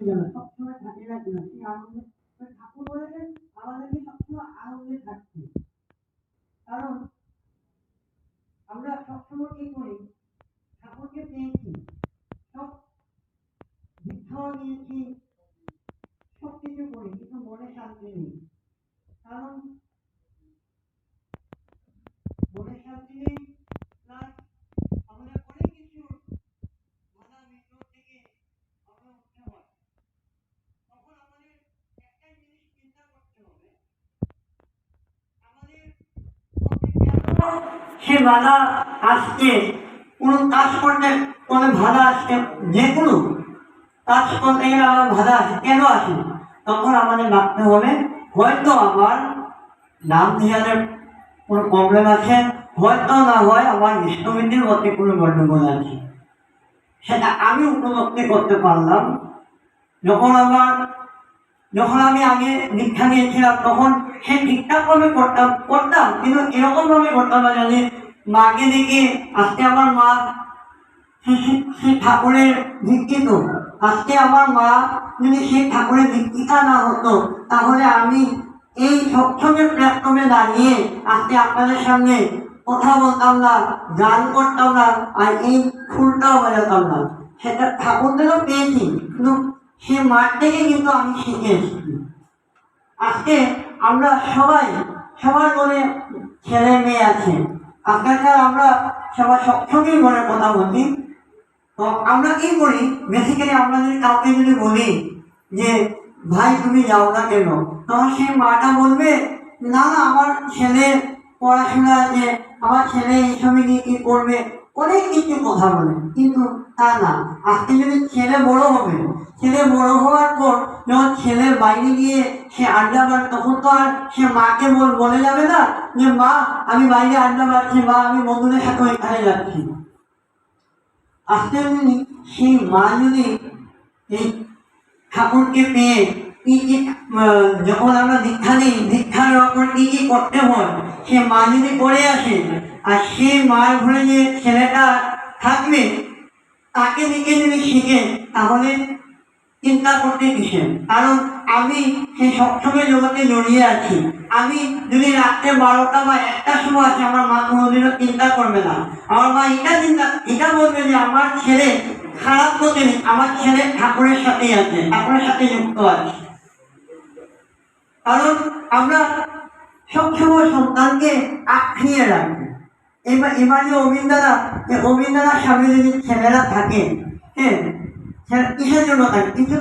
কিনা, সবসময় থাকে না কিনা, সেই আনন্দে ঠাকুর বলেছেন আমাদেরকে সবসময় আনন্দে থাকতে। কারণ আমরা সবসময় কি করি, ঠাকুরকে পেয়েছি, সব ভিক্ষাও নিয়েছি, সব কিছু করি, কিন্তু মনে শান্তি নেই। কারণ মনে শান্তি নেই, প্লাস আমাদের অনেক কিছু বাধা বিঘ্ন থেকে আমরা উঠতে হয়। তখন আমাদের একটাই জিনিস চিন্তা করতে হবে, আমাদের সে বাধা আসছে, কোনো কাজ করতে কোনো বাধা আসছে, যে কোনো কাজ করতে গেলে আমার বাধা আসে, কেন আসে? তখন আমাদের ভাবতে হবে হয়তো আমার নাম ধ্যানের কোনো প্রবলেম আছে, হয়তো না হয় আমার ইষ্টবিদ্যের মধ্যে কোনো গণ্ডগোল আছে। সেটা আমি উপলব্ধি করতে পারলাম যখন আমি আগে দীক্ষা নিয়েছিলাম, তখন সে ঠিকঠাকভাবে করতাম, কিন্তু এরকমভাবে করতাম না যে মাকে দেখে আজকে আমার মা সেই ঠাকুরের দীক্ষিত, আজকে আমার মা যদি সেই ঠাকুরের দীক্ষিতা না হতো, তাহলে আমি এই সৎসঙ্গের প্ল্যাটফর্মে দাঁড়িয়ে আজকে আপনাদের সামনে কথা বলতাম না, গান করতাম না, আর এই ফুলটাও বাজাতাম না। সেটা ঠাকুরদেরও পেয়েছি, কিন্তু সে মাঠ থেকে কিন্তু আমি শিখে এসেছি। আজকে আমরা সবার মনে ছেলে মেয়ে আছে, আজকালকার আমরা সবাই সবসময় মনে কথা বলি। তো আমরা কি করি, বেসিক্যালি আমরা যদি কাউকে যদি বলি যে ভাই তুমি যাও না কেন, তখন সেই মাটা বলবে না না আমার ছেলে পড়াশোনা আছে, আমার ছেলে এইসবে নিয়ে কি করবে, অনেক কিছু কথা বলে। কিন্তু তা না, আজকে যদি ছেলে বড় হবে, ছেলে বড় হওয়ার পর যখন ছেলের বাইরে গিয়ে সে আড্ডা মারে, তখন তো আর সে মাকে বলে যাবে না যে মা আমি বাইরে আড্ডা মারছি, মা আমি বন্ধুদের সাথে ওইখানে যাচ্ছি। আজকে যদি সেই মা যদি এই ঠাকুরকে পেয়ে যখন আমরা দীক্ষা নিই, দীক্ষা নেওয়ার পর কি কি করতে হয়, সে মা যদি করে আসে, আর সেই মার ঘরে যে ছেলেটা থাকবে তাকে দেখে যদি শিখে, তাহলে চিন্তা করতে কিসের? কারণ আমি সেই সবসময় জগতে জড়িয়ে আছি। আমি যদি রাত্রে 12টা বা 1টার সময় আছে, আমার মা কোনোদিনও চিন্তা করবে না। আমার মা এটা বলবে যে আমার ছেলে খারাপ পথে নেই, আমার ছেলে ঠাকুরের সাথেই আছে, ঠাকুরের সাথে যুক্ত আছে। কারণ আমরা সবসময় সন্তানকে আঁকড়িয়ে রাখি। এবার যে অবিন্দারা স্বামী যদি ছেলেরা থাকে, হ্যাঁ, কিসের জন্য থাকে? কিছু